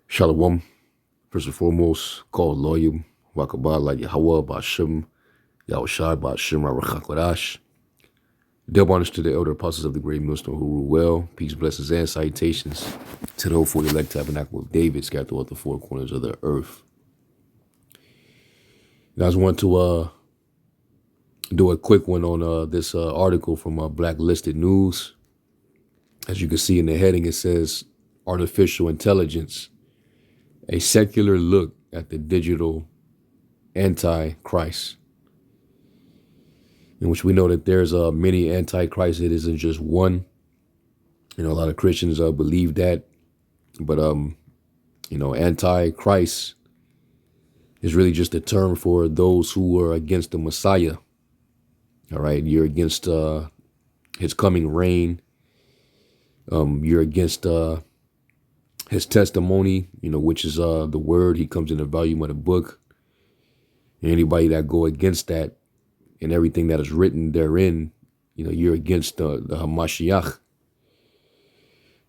Shalom. First and foremost, call Loyim, Wakabah, like Yahweh, Bashim, Yahushai, Bashim, Rachakodash. Double honors to the elder apostles of the great millstone who rule well. Peace, blessings, and salutations to the hopeful elect tabernacle of David, scattered throughout the four corners of the earth. And I just want to do a quick one on this article from Blacklisted News. As you can see in the heading, it says, Artificial Intelligence, a secular look at the digital antichrist, in which we know that there's many antichrists. It isn't just one. A lot of Christians believe that, but antichrist is really just a term for those who are against the Messiah. All right, you're against his coming reign. You're against his testimony, which is the word. He comes in the volume of the book. And anybody that go against that and everything that is written therein, you're against the Hamashiach.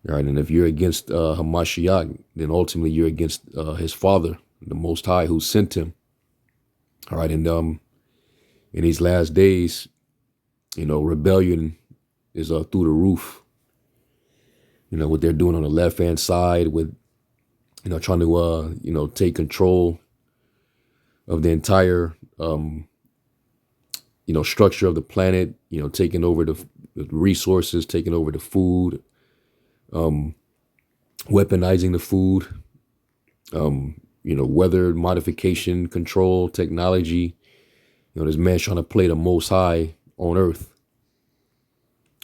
All right, and if you're against Hamashiach, then ultimately you're against his Father, the Most High, who sent him. All right, and in these last days, rebellion is through the roof. What they're doing on the left-hand side with, trying to, take control of the entire, structure of the planet, taking over the resources, taking over the food, weaponizing the food, weather modification, control, technology. This man's trying to play the Most High on earth.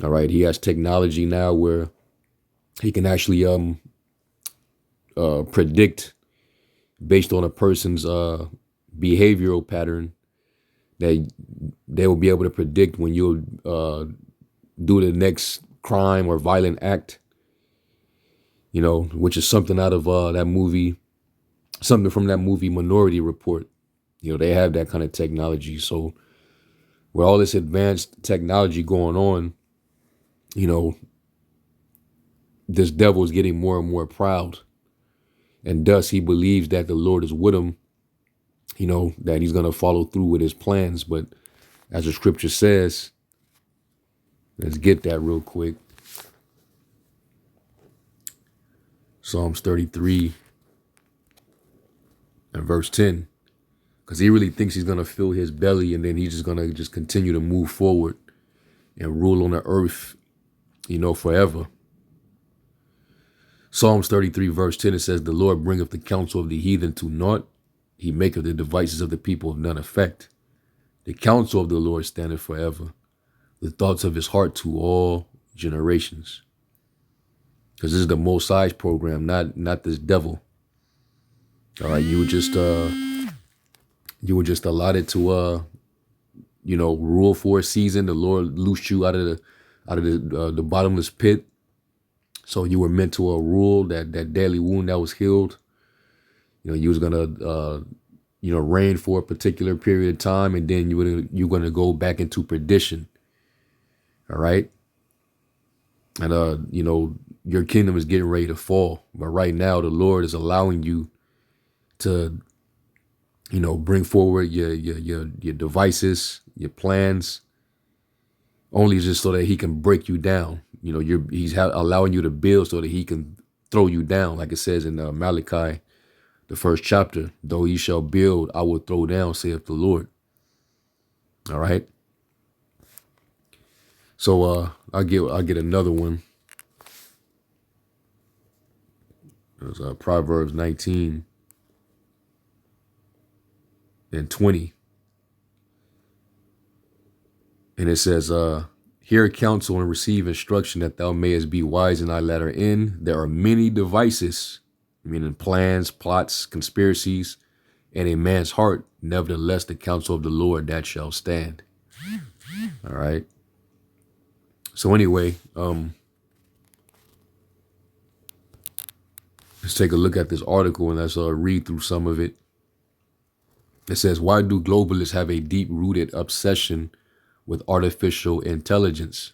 All right. He has technology now where he can actually predict based on a person's behavioral pattern, that they will be able to predict when you'll do the next crime or violent act, which is something out of that movie, something from that movie Minority Report. They have that kind of technology. So with all this advanced technology going on, this devil is getting more and more proud. And thus he believes that the Lord is with him, that he's going to follow through with his plans. But as the scripture says, let's get that real quick. Psalms 33 and verse 10. Because he really thinks he's going to fill his belly and then he's just going to just continue to move forward and rule on the earth, forever. Psalms 33 verse 10, it says, the Lord bringeth the counsel of the heathen to naught. He maketh the devices of the people of none effect. The counsel of the Lord standeth forever, the thoughts of his heart to all generations. Because this is the Most High's program, not this devil. All right, you were just allotted to rule for a season. The Lord loosed you out of the bottomless pit. So you were meant to rule that deadly wound that was healed. You was gonna reign for a particular period of time, and then you're gonna go back into perdition. All right. And your kingdom is getting ready to fall. But right now the Lord is allowing you to, bring forward your devices, your plans, only just so that he can break you down. He's allowing you to build so that he can throw you down. Like it says in Malachi, the first chapter, though ye shall build, I will throw down, saith the Lord. All right. So I'll get another one. It was Proverbs 19 and 20. And it says, hear counsel and receive instruction that thou mayest be wise in thy latter end. There are many devices, meaning plans, plots, conspiracies, and a man's heart. Nevertheless, the counsel of the Lord that shall stand. All right. So anyway, let's take a look at this article and let's read through some of it. It says, why do globalists have a deep-rooted obsession with artificial intelligence?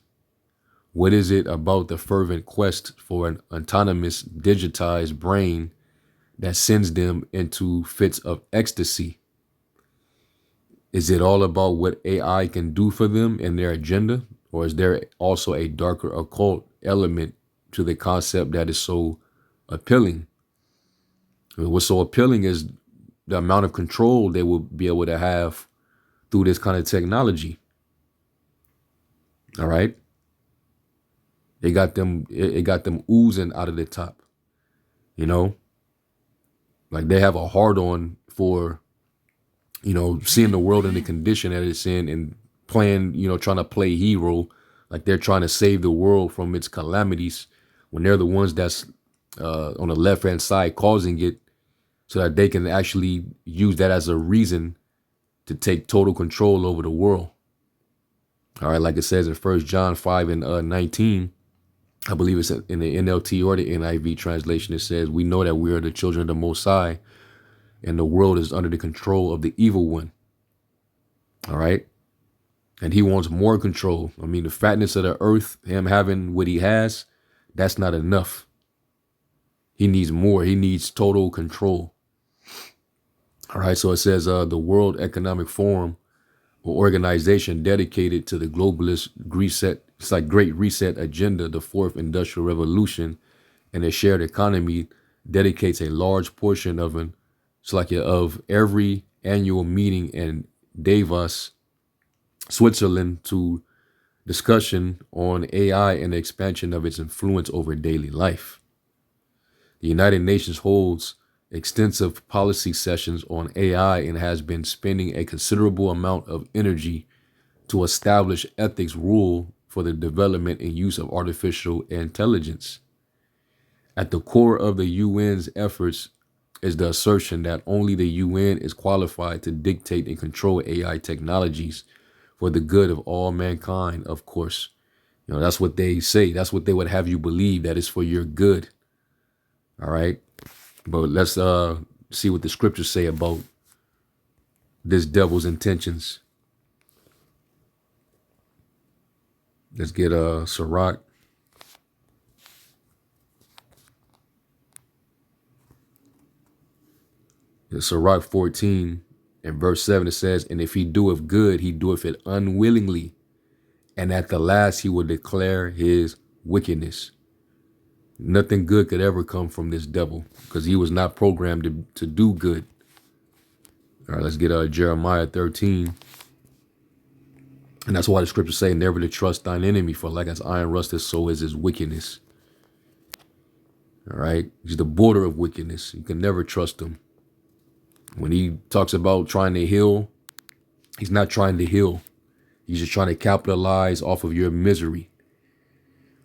What is it about the fervent quest for an autonomous, digitized brain that sends them into fits of ecstasy? Is it all about what AI can do for them and their agenda? Or is there also a darker occult element to the concept that is so appealing? I mean, what's so appealing is the amount of control they will be able to have through this kind of technology. All right. It got them oozing out of the top, you know, like they have a hard on for, seeing the world in the condition that it's in and playing, trying to play hero, like they're trying to save the world from its calamities when they're the ones that's on the left hand side causing it, so that they can actually use that as a reason to take total control over the world. All right, like it says in 1 John 5 and 19, I believe it's in the NLT or the NIV translation. It says, "We know that we are the children of the Most High, and the world is under the control of the evil one." All right. And he wants more control. I mean, the fatness of the earth, him having what he has, that's not enough. He needs more. He needs total control. All right. So it says the World Economic Forum, or organization dedicated to the globalist reset, it's like Great Reset agenda, the fourth industrial revolution, and a shared economy, dedicates a large portion of every annual meeting in Davos, Switzerland, to discussion on AI and the expansion of its influence over daily life. The United Nations holds extensive policy sessions on AI and has been spending a considerable amount of energy to establish ethics rule for the development and use of artificial intelligence. At the core of the UN's efforts is the assertion that only the UN is qualified to dictate and control AI technologies for the good of all mankind, of course. That's what they say. That's what they would have you believe, that it's for your good. All right. But let's see what the scriptures say about this devil's intentions. Let's get Sirach. In Sirach 14 and verse 7, it says, "And if he doeth good, he doeth it unwillingly, and at the last he will declare his wickedness." Nothing good could ever come from this devil, because he was not programmed to do good. All right, let's get Jeremiah 13. And that's why the scriptures say, "Never to trust thine enemy, for like as iron rusteth, so is his wickedness." All right, he's the border of wickedness. You can never trust him. When he talks about trying to heal, he's not trying to heal. He's just trying to capitalize off of your misery.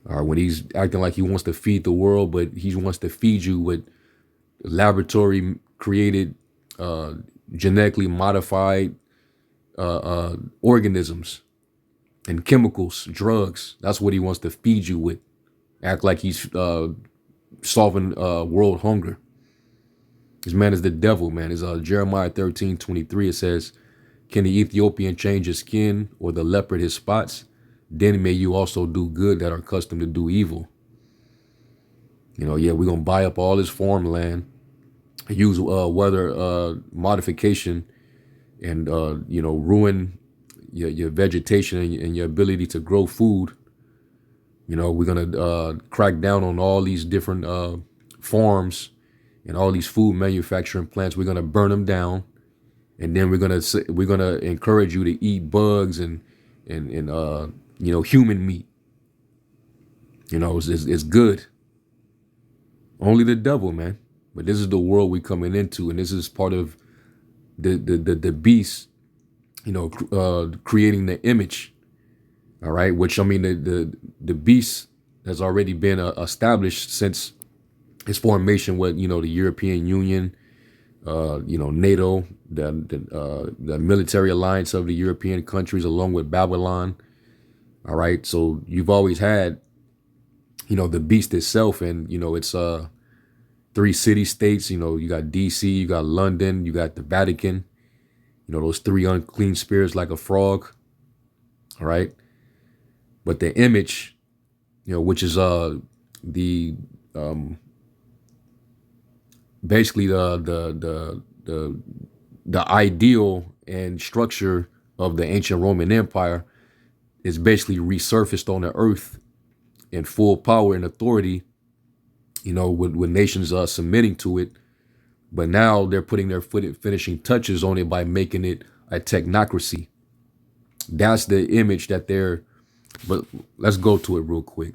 All right, when he's acting like he wants to feed the world, but he wants to feed you with laboratory created, genetically modified organisms and chemicals, drugs. That's what he wants to feed you with. Act like he's solving world hunger. This man is the devil, man. It's Jeremiah 13:23. It says, "Can the Ethiopian change his skin, or the leopard his spots? Then may you also do good that are accustomed to do evil." We're going to buy up all his farmland, use weather modification, and, ruin your vegetation and your ability to grow food. We're going to crack down on all these different farms and all these food manufacturing plants. We're going to burn them down. And then we're gonna encourage you to eat bugs and human meat. It's good. Only the devil, man. But this is the world we're coming into, and this is part of the beast, creating the image. All right, which, I mean, the beast has already been established since its formation with the European Union, NATO, the military alliance of the European countries, along with Babylon. All right, so you've always had, the beast itself, and it's 3 city states. You got DC, you got London, you got the Vatican. Those 3 unclean spirits like a frog. All right, but the image, which is the basically the ideal and structure of the ancient Roman Empire is basically resurfaced on the earth in full power and authority, with nations submitting to it. But now they're putting their finishing touches on it by making it a technocracy. That's the image that they're, but let's go to it real quick.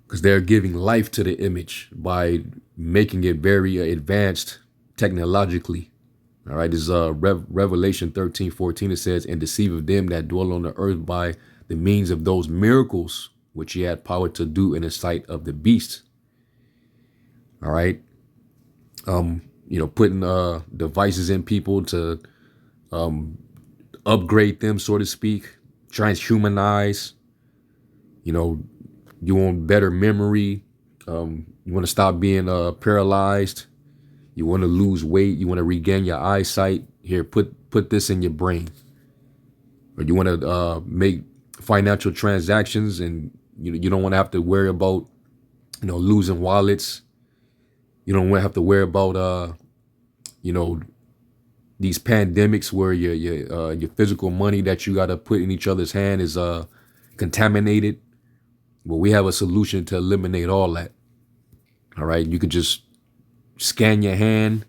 Because they're giving life to the image by making it very advanced technologically. All right, this is Revelation 13:14. It says, and deceive them that dwell on the earth by the means of those miracles which he had power to do in the sight of the beast. All right. Putting devices in people to upgrade them, so to speak, transhumanize. You want better memory. You want to stop being paralyzed. You want to lose weight. You want to regain your eyesight. Here, put this in your brain. Or you want to make financial transactions, and you don't want to have to worry about losing wallets. You don't want to have to worry about these pandemics where your physical money that you got to put in each other's hand is contaminated. Well, we have a solution to eliminate all that. All right, you could just scan your hand,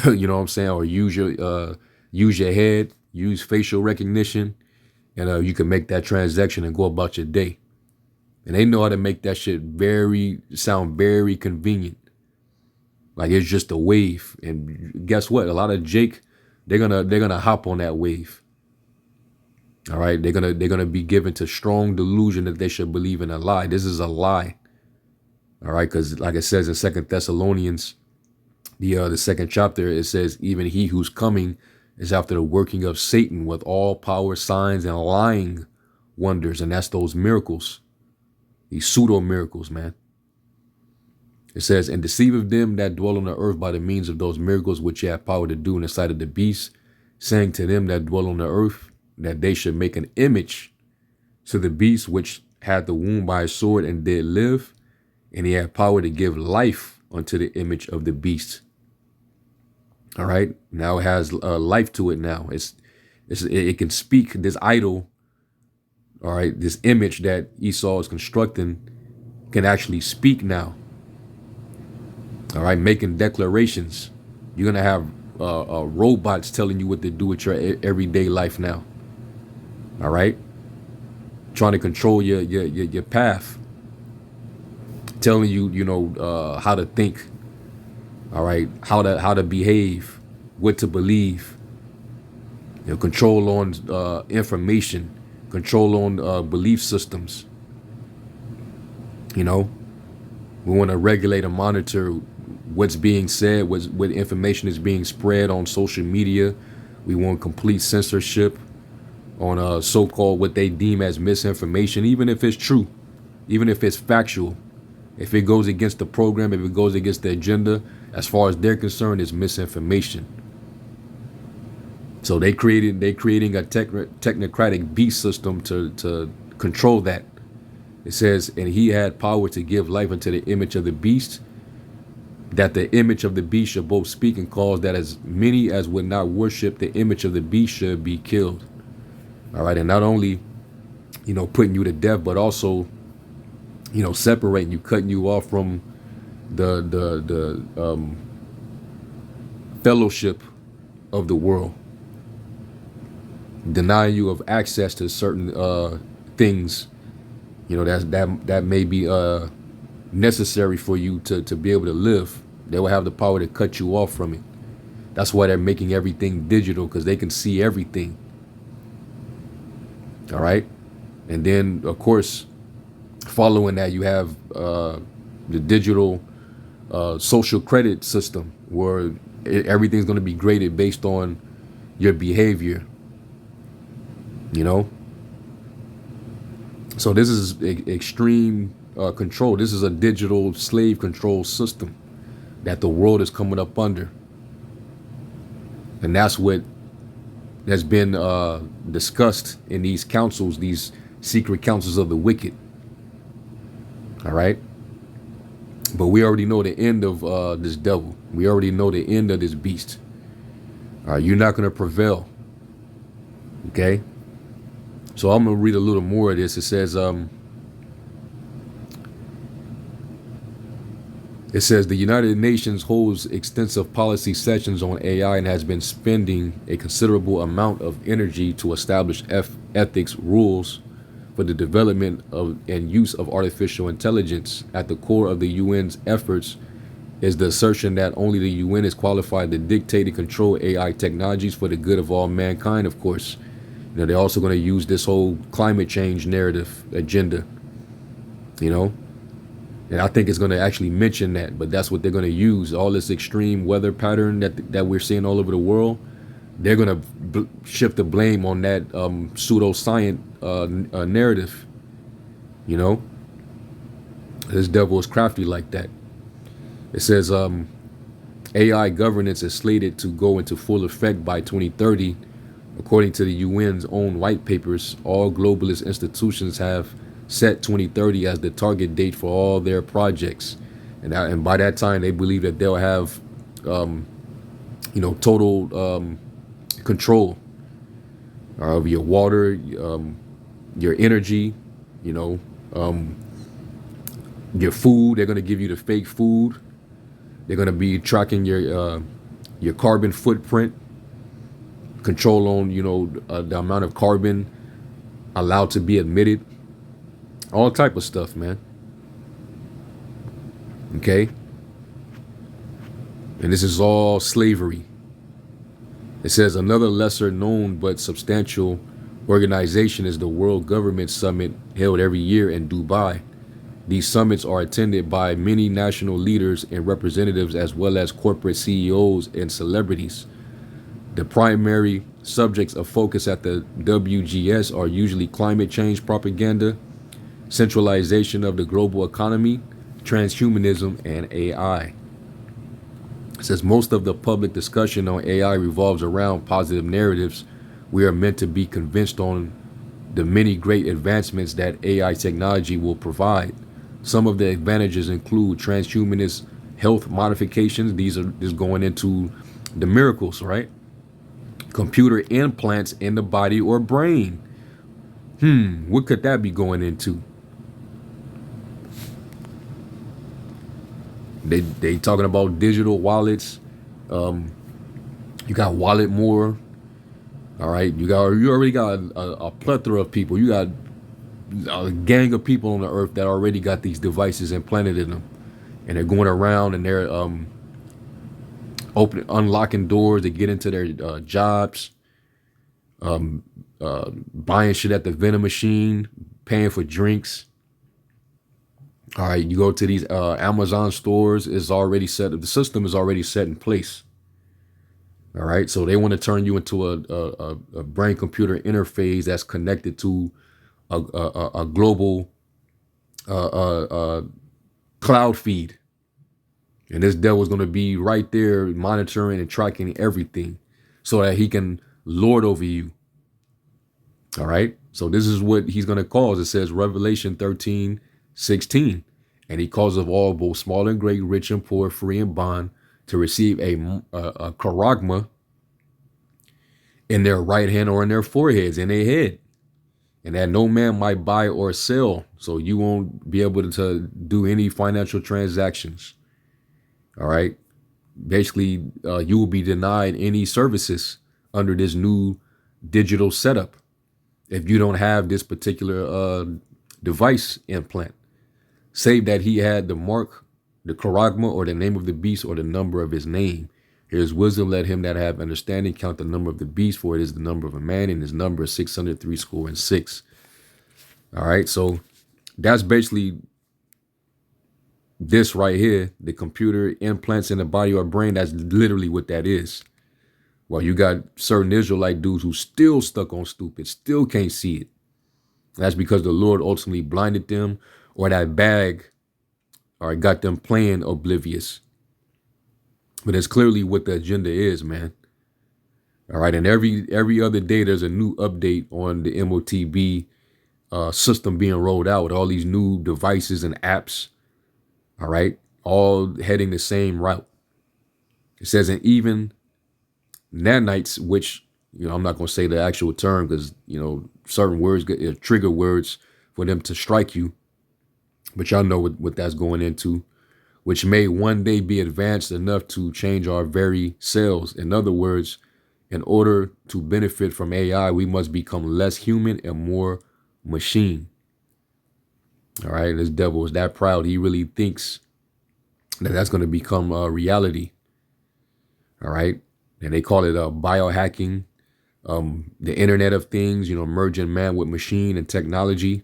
you know what I'm saying, or use your head, use facial recognition, and you can make that transaction and go about your day. And they know how to make that shit sound very convenient. Like it's just a wave. And guess what? A lot of Jake, they're gonna hop on that wave. All right, they're gonna be given to strong delusion that they should believe in a lie. This is a lie. All right, because like it says in 2 Thessalonians, the second chapter, it says, even he who's coming is after the working of Satan with all power, signs, and lying wonders. And that's those miracles, these pseudo miracles, man. It says, and deceiveth them that dwell on the earth by the means of those miracles which ye have power to do in the sight of the beast, saying to them that dwell on the earth that they should make an image to the beast which had the wound by a sword and did live, and he had power to give life unto the image of the beast. All right, now it has life to it. Now it can speak. This idol, all right, this image that Esau is constructing can actually speak now. All right, making declarations. You're gonna have robots telling you what to do with your everyday life now. All right, trying to control your path, telling you how to think. All right, how to behave, what to believe. Control on information, control on belief systems. We want to regulate and monitor what's being said, what information is being spread on social media. We want complete censorship on so-called what they deem as misinformation, even if it's true, even if it's factual. If it goes against the program, if it goes against the agenda, as far as they're concerned, it's misinformation. So they're creating a technocratic beast system to control that. It says, and he had power to give life unto the image of the beast, that the image of the beast should both speak and cause that as many as would not worship the image of the beast should be killed. All right, and not only, putting you to death, but also, separating you, cutting you off from the fellowship of the world, denying you of access to certain things, that may be necessary for you to be able to live. They will have the power to cut you off from it. That's why they're making everything digital, because they can see everything. All right, and then of course, following that, you have the digital social credit system, where everything's going to be graded based on your behavior. So this is extreme control. This is a digital slave control system that the world is coming up under, and that's what has been discussed in these councils, these secret councils of the wicked. All right. But we already know the end of this devil. We already know the end of this beast. All right. You're not going to prevail. Okay. So I'm going to read a little more of this. It says the United Nations holds extensive policy sessions on AI and has been spending a considerable amount of energy to establish ethics rules for the development of and use of artificial intelligence. At the core of the UN's efforts is the assertion that only the UN is qualified to dictate and control AI technologies for the good of all mankind, of course. They're also going to use this whole climate change narrative agenda, you know, and I think it's going to actually mention that, but that's what they're going to use. All this extreme weather pattern that we're seeing all over the world, they're going to shift the blame on that pseudoscience narrative. You know, this devil is crafty like that. It says AI governance is slated to go into full effect by 2030. According to the UN's own white papers, all globalist institutions have set 2030 as the target date for all their projects, and by that time they believe that they'll have total control of your water, your energy, your food. They're going to give you the fake food. They're going to be tracking your carbon footprint, control on the amount of carbon allowed to be emitted. All type of stuff, man. Okay? And this is all slavery. It says another lesser known but substantial organization is the World Government Summit held every year in Dubai. These summits are attended by many national leaders and representatives as well as corporate CEOs and celebrities. The primary subjects of focus at the WGS are usually climate change propaganda, centralization of the global economy, transhumanism, and AI. It says most of the public discussion on AI revolves around positive narratives. We are meant to be convinced on the many great advancements that AI technology will provide. Some of the advantages include transhumanist health modifications. These are just going into the miracles, right? Computer implants in the body or brain. What could that be going into? They talking about digital wallets. You got Wallet More. All right, you already got a plethora of people. You got a gang of people on the earth that already got these devices implanted in them, and they're going around and they're unlocking doors to get into their jobs, buying shit at the vending machine, paying for drinks. All right, you go to these Amazon stores, is already set. The system is already set in place. All right, so they want to turn you into a brain computer interface that's connected to a global cloud feed, and this devil's going to be right there monitoring and tracking everything, so that he can lord over you. All right, so this is what he's going to cause. It says Revelation 13:16, and he causes all, both small and great, rich and poor, free and bond, to receive a charagma in their right hand or in their foreheads, in their head, and that no man might buy or sell. So you won't be able to do any financial transactions. All right. Basically, you will be denied any services under this new digital setup if you don't have this particular device implant. Save that he had the mark, the charagma, or the name of the beast, or the number of his name. Here's wisdom, let him that have understanding count the number of the beast, for it is the number of a man, and his number is 603 score and 6. All right, so that's basically this right here, the computer implants in the body or brain. That's literally what that is. Well, you got certain Israelite dudes who still stuck on stupid, still can't see it. That's because the Lord ultimately blinded them, or that bag, or got them playing oblivious. But it's clearly what the agenda is, man. All right, and every other day there's a new update on the MOTB system being rolled out with all these new devices and apps, all right, all heading the same route. It says, and even nanites, which, I'm not going to say the actual term because, certain words get trigger words for them to strike you, but y'all know what that's going into, which may one day be advanced enough to change our very selves. In other words, in order to benefit from AI, we must become less human and more machine. All right. This devil is that proud. He really thinks that that's going to become a reality. All right. And they call it biohacking, the Internet of Things, merging man with machine and technology.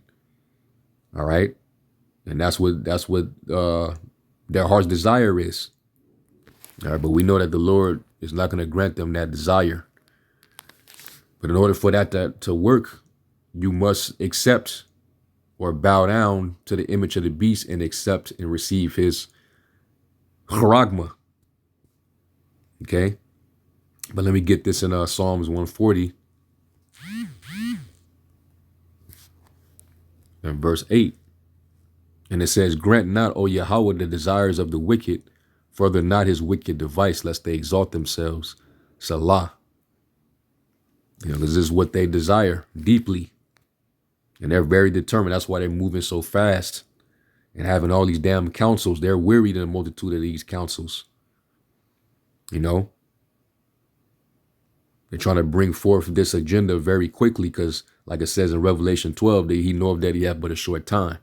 All right. And that's what their heart's desire is. All right. But we know that the Lord is not going to grant them that desire. But in order for that to work, you must accept or bow down to the image of the beast and accept and receive his charagma. Okay. But let me get this in Psalms 140 and verse 8. And it says, grant not, O Yahweh, the desires of the wicked, further not his wicked device, lest they exalt themselves. Salah. Because this is what they desire deeply. And they're very determined. That's why they're moving so fast and having all these damn councils. They're wearied in a multitude of these councils. They're trying to bring forth this agenda very quickly because, like it says in Revelation 12, he knoweth that he hath but a short time.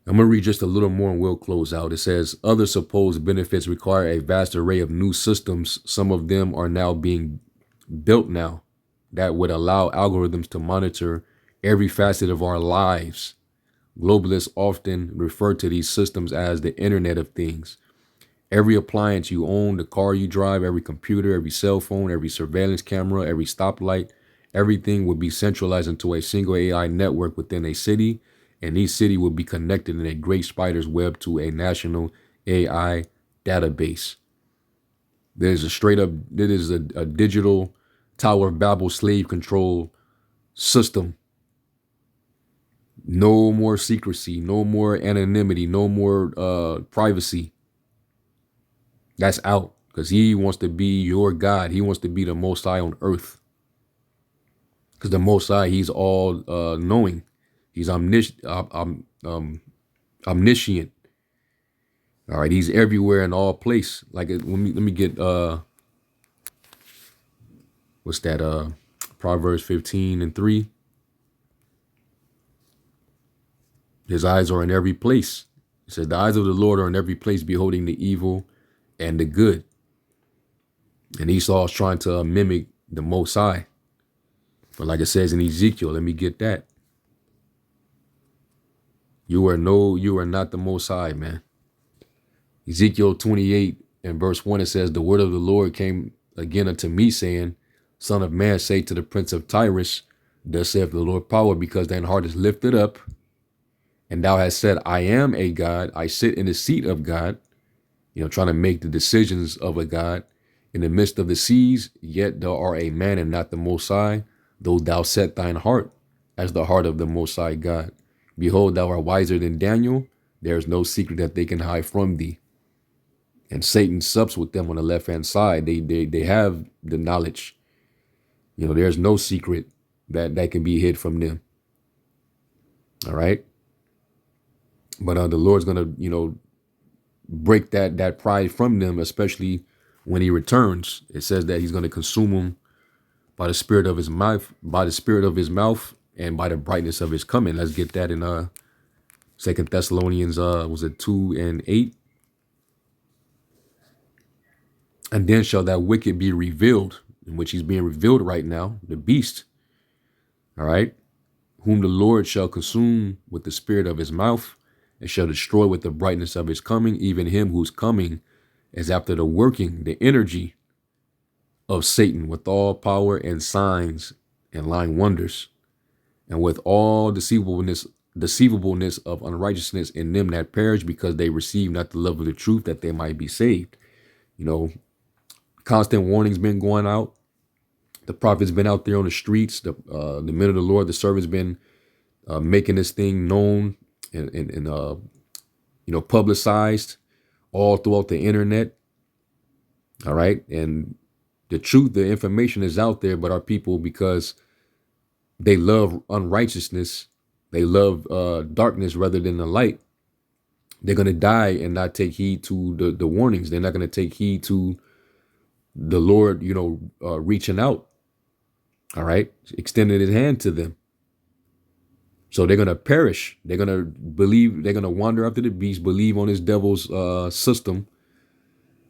I'm going to read just a little more and we'll close out. It says, other supposed benefits require a vast array of new systems. Some of them are now being built now that would allow algorithms to monitor every facet of our lives. Globalists often refer to these systems as the Internet of Things. Every appliance you own, the car you drive, every computer, every cell phone, every surveillance camera, every stoplight, everything would be centralized into a single AI network within a city, and each city would be connected in a great spider's web to a national AI database. There's a digital Tower of Babel slave control system. No more secrecy, no more anonymity, no more privacy. That's out because he wants to be your God. He wants to be the Most High on earth. Because the Most High, he's all knowing. He's omniscient. All right, he's everywhere in all place. Like let me get what's that? Proverbs 15:3. His eyes are in every place. It says the eyes of the Lord are in every place, beholding the evil and the good. And Esau's trying to mimic the Most High. But like it says in Ezekiel, let me get that. You are not the Most High, man. Ezekiel 28 and verse 1, it says, the word of the Lord came again unto me, saying, Son of man, say to the prince of Tyrus, thus saith the Lord power, because thine heart is lifted up, and thou hast said, I am a God, I sit in the seat of God, trying to make the decisions of a God in the midst of the seas, yet thou art a man and not the Most High, though thou set thine heart as the heart of the Most High God. Behold, thou art wiser than Daniel. There is no secret that they can hide from thee. And Satan sups with them on the left-hand side. They have the knowledge. There's no secret that can be hid from them. All right. But the Lord's going to, break that pride from them, especially when he returns. It says that he's going to consume them by the spirit of his mouth, and by the brightness of his coming. Let's get that in 2 Thessalonians 2:8. And then shall that wicked be revealed, in which he's being revealed right now, the beast. All right. Whom the Lord shall consume with the spirit of his mouth, and shall destroy with the brightness of his coming, even him whose coming is after the working, the energy of Satan, with all power and signs and lying wonders, and with all deceivableness of unrighteousness in them that perish, because they receive not the love of the truth, that they might be saved. Constant warnings been going out. The prophet's been out there on the streets. The men of the Lord, the servant's been making this thing known and publicized all throughout the internet. All right. And the truth, the information is out there, but our people, because they love unrighteousness, they love darkness rather than the light, they're going to die and not take heed to the warnings. They're not going to take heed to the Lord, reaching out. All right. Extending his hand to them. So they're going to perish. They're going to believe. They're going to wander after the beast, believe on his devil's system.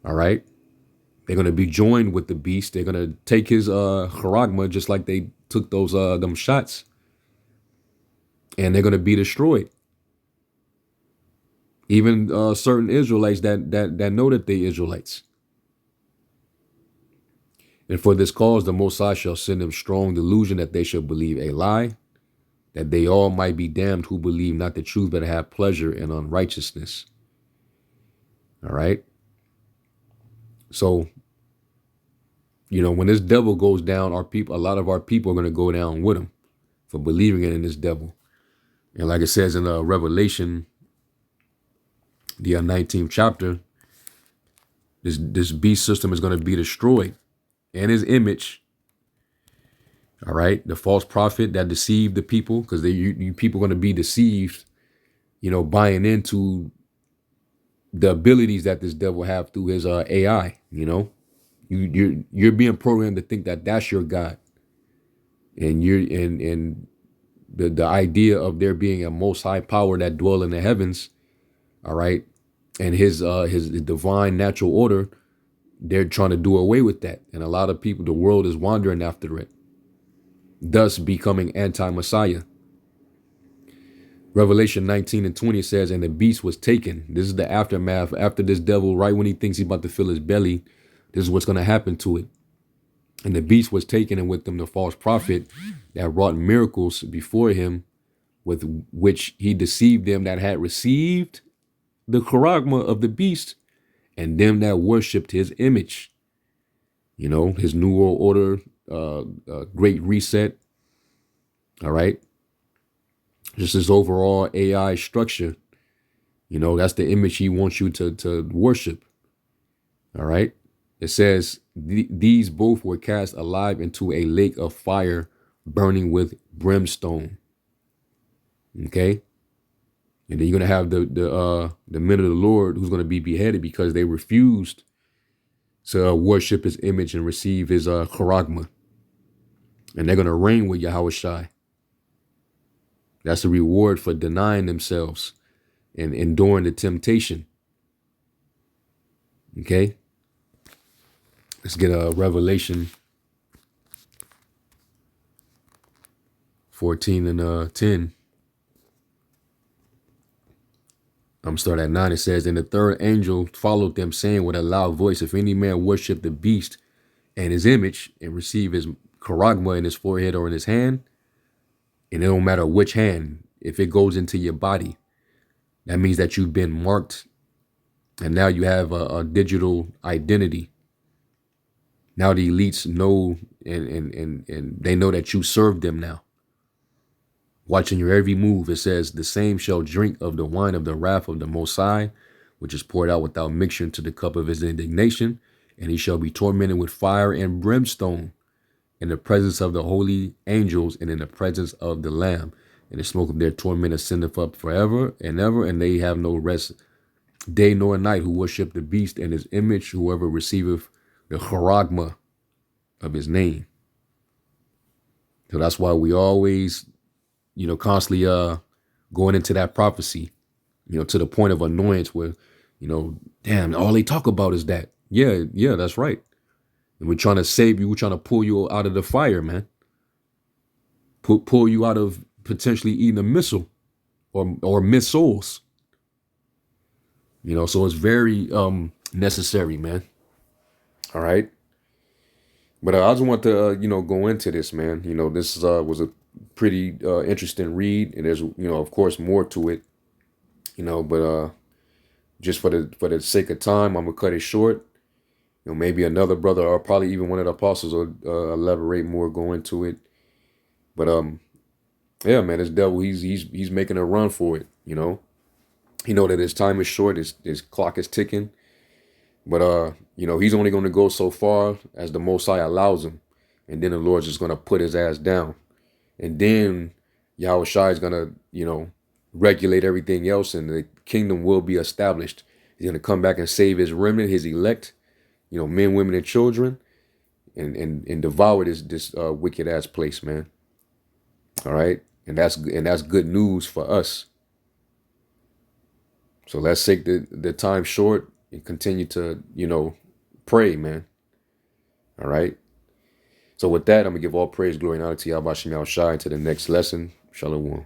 All right. They're going to be joined with the beast. They're going to take his charagma, just like they took those them shots. And they're going to be destroyed. Even certain Israelites that know that they Israelites. And for this cause, the Most High shall send them strong delusion that they shall believe a lie, that they all might be damned who believe not the truth, but have pleasure in unrighteousness. All right. So, when this devil goes down, our people, a lot of our people are going to go down with him for believing in this devil. And like it says in Revelation, the 19th chapter, this beast system is going to be destroyed, and his image. All right. The false prophet that deceived the people, because you people are going to be deceived, buying into the abilities that this devil have through his AI. You're being programmed to think that that's your God, and the idea of there being a most high power that dwell in the heavens. All right. And his divine natural order, they're trying to do away with that. And a lot of people, the world is wandering after it, thus becoming anti-Messiah. Revelation 19:20 says, and the beast was taken. This is the aftermath. After this devil, right when he thinks he's about to fill his belly, this is what's going to happen to it. And the beast was taken, and with them the false prophet that wrought miracles before him, with which he deceived them that had received the charagma of the beast, and them that worshipped his image. His new world order, great reset. All right. Just his overall AI structure. That's the image he wants you to worship. All right. It says these both were cast alive into a lake of fire burning with brimstone. Okay. And then you're going to have the men of the Lord who's going to be beheaded because they refused to worship his image and receive his charagma. And they're going to reign with Yahushua. That's the reward for denying themselves and enduring the temptation. Okay. Let's get a Revelation 14 and 10. I'm starting at 9. It says, and the third angel followed them, saying with a loud voice, if any man worship the beast and his image and receive his charagma in his forehead or in his hand, and it don't matter which hand, if it goes into your body, that means that you've been marked, and now you have a digital identity. Now the elites know, and they know that you serve them now. Watching your every move, it says, the same shall drink of the wine of the wrath of the Most High, which is poured out without mixture into the cup of his indignation, and he shall be tormented with fire and brimstone in the presence of the holy angels and in the presence of the Lamb. And the smoke of their torment ascendeth up forever and ever, and they have no rest day nor night who worship the beast and his image, whoever receiveth the charagma of his name. So that's why we always, constantly going into that prophecy, to the point of annoyance where, damn, all they talk about is that. Yeah, that's right. And we're trying to save you. We're trying to pull you out of the fire, man. Pull you out of potentially eating a missile or missiles. So it's very necessary, man. All right. But I just want to, go into this, man. This was a pretty interesting read, and there's, of course, more to it. But just for the sake of time, I'm gonna cut it short. Maybe another brother or probably even one of the apostles will elaborate more, go into it. But yeah, man, this devil, he's making a run for it. He know that his time is short, his clock is ticking. But he's only going to go so far as the Most High allows him, and then the Lord's just going to put his ass down, and then Yahweh Shai is going to regulate everything else, and the kingdom will be established. He's going to come back and save his remnant, his elect, men, women, and children, and devour this wicked ass place, man. All right, and that's good news for us. So let's take the time short and continue to pray, man. All right. So with that, I'm gonna give all praise, glory, and honor to Yahweh Shem Shai. To the next lesson. Shalom.